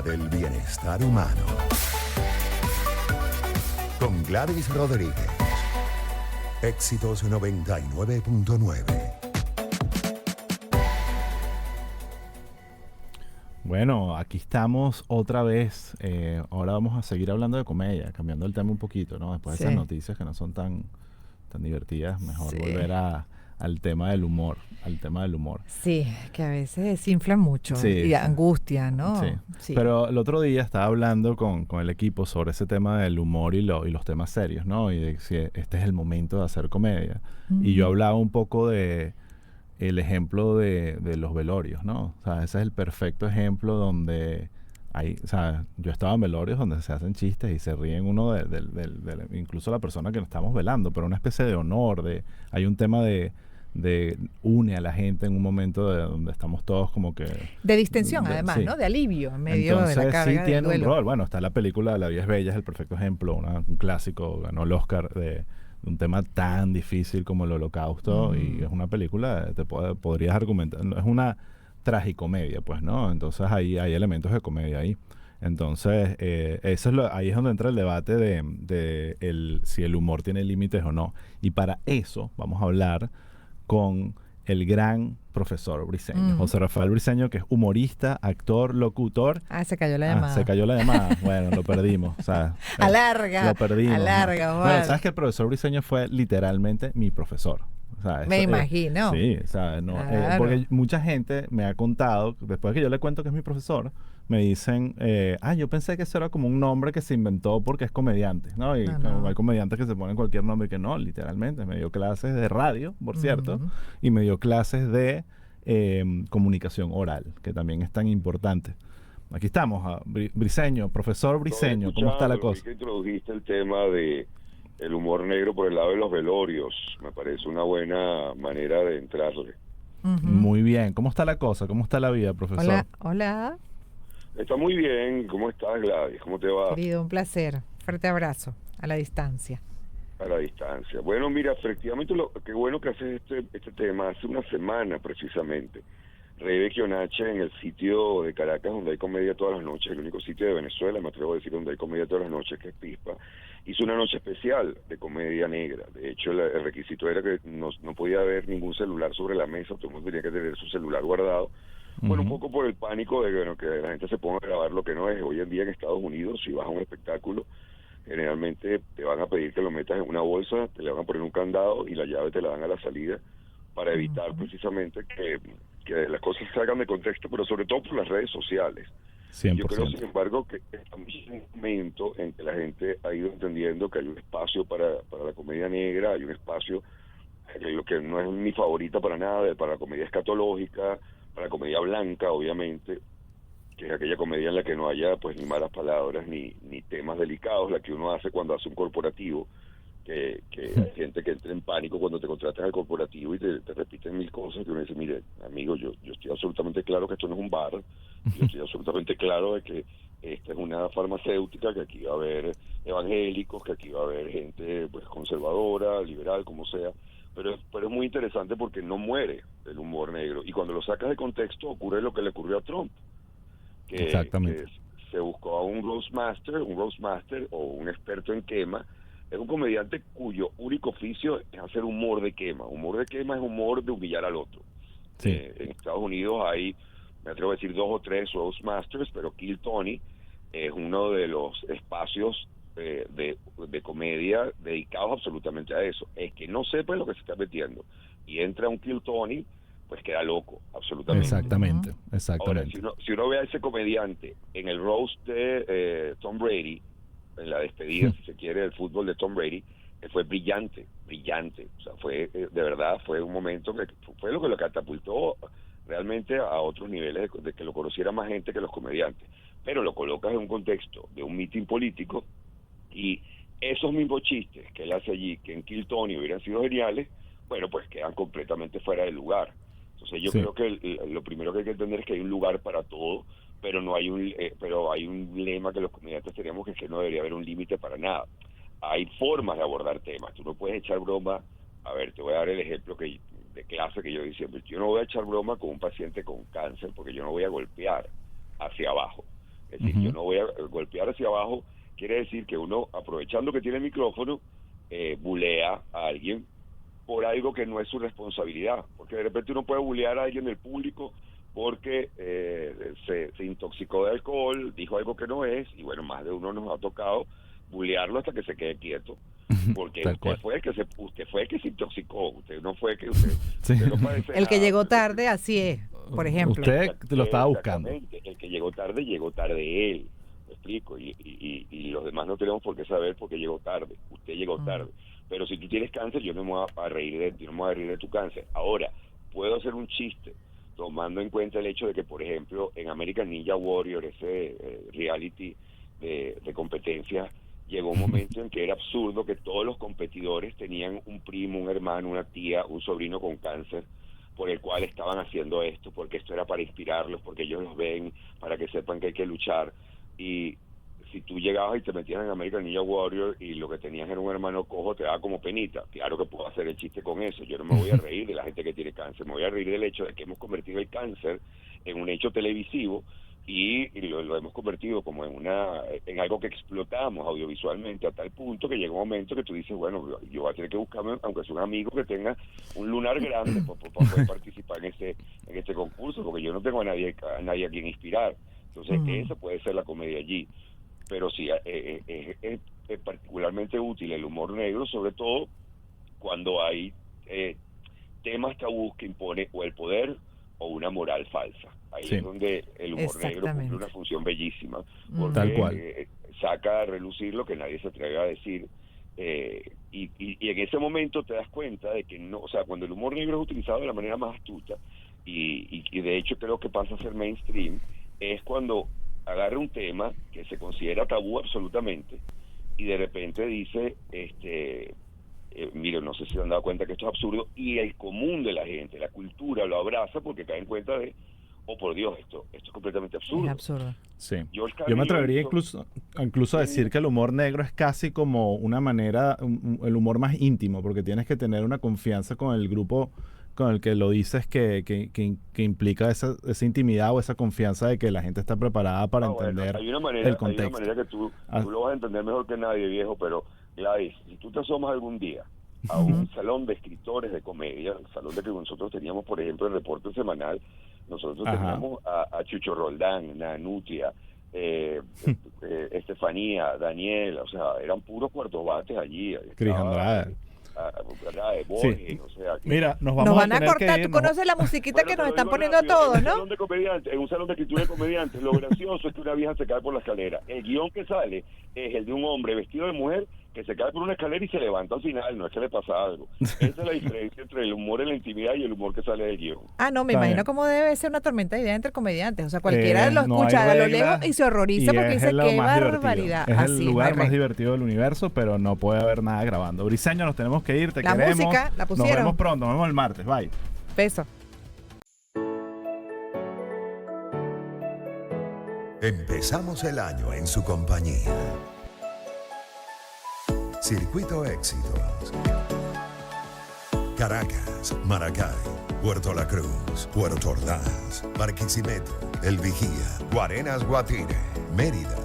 Casa del Bienestar Humano. Con Gladys Rodríguez. Éxitos 99.9. Bueno, aquí estamos otra vez. Ahora vamos a seguir hablando de comedia, cambiando el tema un poquito, ¿no? Después de esas noticias que no son tan divertidas, mejor volver al tema del humor, Sí, que a veces desinflan mucho y angustia, ¿no? Sí. Pero el otro día estaba hablando con el equipo sobre ese tema del humor y los temas serios, ¿no? Y de si este es el momento de hacer comedia. Y yo hablaba un poco de el ejemplo de los velorios, ¿no? O sea, ese es el perfecto ejemplo donde o sea, yo estaba en velorios donde se hacen chistes y se ríen uno incluso la persona que nos estamos velando, pero una especie de honor, hay un tema de une a la gente en un momento donde estamos todos como que... De distensión, además, ¿no? De alivio en medio de la carga sí tiene del duelo. un rol. Bueno, está la película La vida es bella, es el perfecto ejemplo, un clásico, ganó el Oscar de un tema tan difícil como el Holocausto, y es una película, podrías argumentar, es una tragicomedia, pues, ¿no? Entonces hay elementos de comedia ahí. Entonces, ahí es donde entra el debate de si el humor tiene límites o no. Y para eso vamos a hablar con el gran profesor Briceño, José Rafael Briceño, que es humorista, actor, locutor. Se cayó la llamada. Se cayó la llamada. Bueno, lo perdimos. O sea, alarga. Lo perdimos. Alarga, ¿no? Bueno, sabes que el profesor Briceño fue literalmente mi profesor. O sea, me imagino. Sí, o sea, no, claro. Porque mucha gente me ha contado, después que yo le cuento que es mi profesor, me dicen, yo pensé que eso era como un nombre que se inventó porque es comediante, ¿no? Y no. Hay comediantes que se ponen cualquier nombre, que no, literalmente. Me dio clases de radio, por cierto, y me dio clases de comunicación oral, que también es tan importante. Aquí estamos, Briceño, profesor Briceño, ¿cómo está la cosa? Que introdujiste el tema de el humor negro por el lado de los velorios. Me parece una buena manera de entrarle. Muy bien. ¿Cómo está la cosa? ¿Cómo está la vida, profesor? Hola. Está muy bien. ¿Cómo estás, Gladys? ¿Cómo te va? Querido, un placer. Fuerte abrazo a la distancia. A la distancia. Bueno, mira, efectivamente, qué bueno que haces este tema. Hace una semana, precisamente, Rebe Kionache, en el sitio de Caracas donde hay comedia todas las noches, el único sitio de Venezuela, me atrevo a decir, donde hay comedia todas las noches, que es Pispa, hizo una noche especial de comedia negra. De hecho, el requisito era que no podía haber ningún celular sobre la mesa, todo el mundo tenía que tener su celular guardado. Bueno, un poco por el pánico de que la gente se ponga a grabar lo que no es. Hoy en día en Estados Unidos, si vas a un espectáculo, generalmente te van a pedir que lo metas en una bolsa, te le van a poner un candado y la llave te la dan a la salida para evitar precisamente que las cosas salgan de contexto, pero sobre todo por las redes sociales. 100%. Yo creo, sin embargo, que estamos en un momento en que la gente ha ido entendiendo que hay un espacio para la comedia negra, hay un espacio, lo que no es mi favorita para nada, para la comedia escatológica, para la comedia blanca, obviamente, que es aquella comedia en la que no haya pues ni malas palabras ni temas delicados, la que uno hace cuando hace un corporativo, que hay gente que entra en pánico cuando te contratas al corporativo y te repiten mil cosas, que uno dice, mire, amigo, yo estoy absolutamente claro que esto no es un bar, yo estoy absolutamente claro de que esta es una farmacéutica, que aquí va a haber evangélicos, que aquí va a haber gente pues conservadora, liberal, como sea, pero es muy interesante porque no muere el humor negro, y cuando lo sacas de contexto ocurre lo que le ocurrió a Trump, Exactamente. que se buscó a un roastmaster o un experto en quema. Es un comediante cuyo único oficio es hacer humor de quema. Humor de quema es humor de humillar al otro. Sí. En Estados Unidos hay, me atrevo a decir, 2 o 3 roastmasters, pero Kill Tony es uno de los espacios de comedia dedicados absolutamente a eso. Es que no sepa lo que se está metiendo y entra un Kill Tony, pues queda loco, absolutamente. Exactamente. Ahora, si uno ve a ese comediante en el roast de Tom Brady, en la despedida, si se quiere, del fútbol de Tom Brady, fue brillante. O sea, fue, de verdad, fue un momento que fue lo que lo catapultó realmente a otros niveles de que lo conociera más gente que los comediantes. Pero lo colocas en un contexto de un mitin político y esos mismos chistes que él hace allí, que en Kill Tony hubieran sido geniales, bueno, pues quedan completamente fuera de lugar. Entonces yo creo que lo primero que hay que entender es que hay un lugar para todo, pero no hay hay un lema que los comediantes tenemos, que es que no debería haber un límite para nada. Hay formas de abordar temas. Tú no puedes echar broma. A ver, te voy a dar el ejemplo de clase que yo decía, yo no voy a echar broma con un paciente con cáncer porque yo no voy a golpear hacia abajo. Es decir, yo no voy a golpear hacia abajo, quiere decir que uno, aprovechando que tiene el micrófono, bulea a alguien por algo que no es su responsabilidad, porque de repente uno puede bulear a alguien del público porque se intoxicó de alcohol, dijo algo que no es, y bueno, más de uno nos ha tocado bulearlo hasta que se quede quieto, porque usted fue el que se intoxicó, usted no fue que usted no parece el que nada, llegó tarde, así es, por ejemplo. Usted lo estaba buscando. El que llegó tarde él, me explico, y los demás no tenemos por qué saber por qué llegó tarde, usted llegó tarde, pero si tú tienes cáncer, yo no me voy a reír de ti, no me voy a reír de tu cáncer. Ahora, puedo hacer un chiste, tomando en cuenta el hecho de que, por ejemplo, en American Ninja Warrior, ese reality de competencia, llegó un momento en que era absurdo que todos los competidores tenían un primo, un hermano, una tía, un sobrino con cáncer, por el cual estaban haciendo esto, porque esto era para inspirarlos, porque ellos los ven, para que sepan que hay que luchar. Y si tú llegabas y te metías en American Ninja Warrior y lo que tenías era un hermano cojo, te daba como penita. Claro que puedo hacer el chiste con eso. Yo no me voy a reír de la gente que tiene cáncer, me voy a reír del hecho de que hemos convertido el cáncer en un hecho televisivo y lo hemos convertido como en algo que explotamos audiovisualmente a tal punto que llega un momento que tú dices, bueno, yo voy a tener que buscarme, aunque sea un amigo que tenga un lunar grande para poder participar en este concurso, porque yo no tengo a nadie a quien inspirar. Entonces, esa puede ser la comedia allí. Pero sí, es particularmente útil el humor negro, sobre todo cuando hay temas tabús que impone o el poder o una moral falsa. Ahí es donde el humor negro cumple una función bellísima, porque tal cual. Saca a relucir lo que nadie se atreve a decir, y en ese momento te das cuenta de que no, o sea, cuando el humor negro es utilizado de la manera más astuta, y de hecho creo que pasa a ser mainstream, es cuando agarra un tema que se considera tabú absolutamente y de repente dice, mire, no sé si se han dado cuenta que esto es absurdo, y el común de la gente, la cultura lo abraza porque cae en cuenta de, oh por Dios, esto es completamente absurdo. Es absurdo. Sí. Yo me atrevería incluso a decir que el humor negro es casi como una manera, el humor más íntimo, porque tienes que tener una confianza con el grupo con el que lo dices que implica esa intimidad o esa confianza de que la gente está preparada para entender el contexto. Hay una manera que tú lo vas a entender mejor que nadie, viejo, pero Gladys, si tú te asomas algún día a un salón de escritores de comedia, el salón de que nosotros teníamos, por ejemplo, el reporte semanal, nosotros teníamos a Chucho Roldán, a Nutria, Estefanía, Daniel, o sea, eran puros cuartos bates allí. Cris Andrade. Borges, o sea, mira, nos van a cortar. Tú conoces la musiquita que nos están poniendo a todos, ¿no? En un salón de escritura de comediantes, lo gracioso es que una vieja se cae por la escalera. El guión que sale es el de un hombre vestido de mujer que se cae por una escalera y se levanta al final, no es que le pasa algo. Esa es la diferencia entre el humor en la intimidad y el humor que sale del guión. Me imagino cómo debe ser una tormenta de ideas entre comediantes. O sea, cualquiera lo escucha a lo lejos y se horroriza porque dice, qué barbaridad. Es el lugar más divertido del universo, pero no puede haber nada grabando. Briseño, nos tenemos que ir, la queremos. Música, la pusieron. Nos vemos pronto, nos vemos el martes, bye. Beso. Empezamos el año en su compañía. Circuito Éxitos. Caracas, Maracay, Puerto La Cruz, Puerto Ordaz, Barquisimeto, El Vigía, Guarenas, Guatire, Mérida,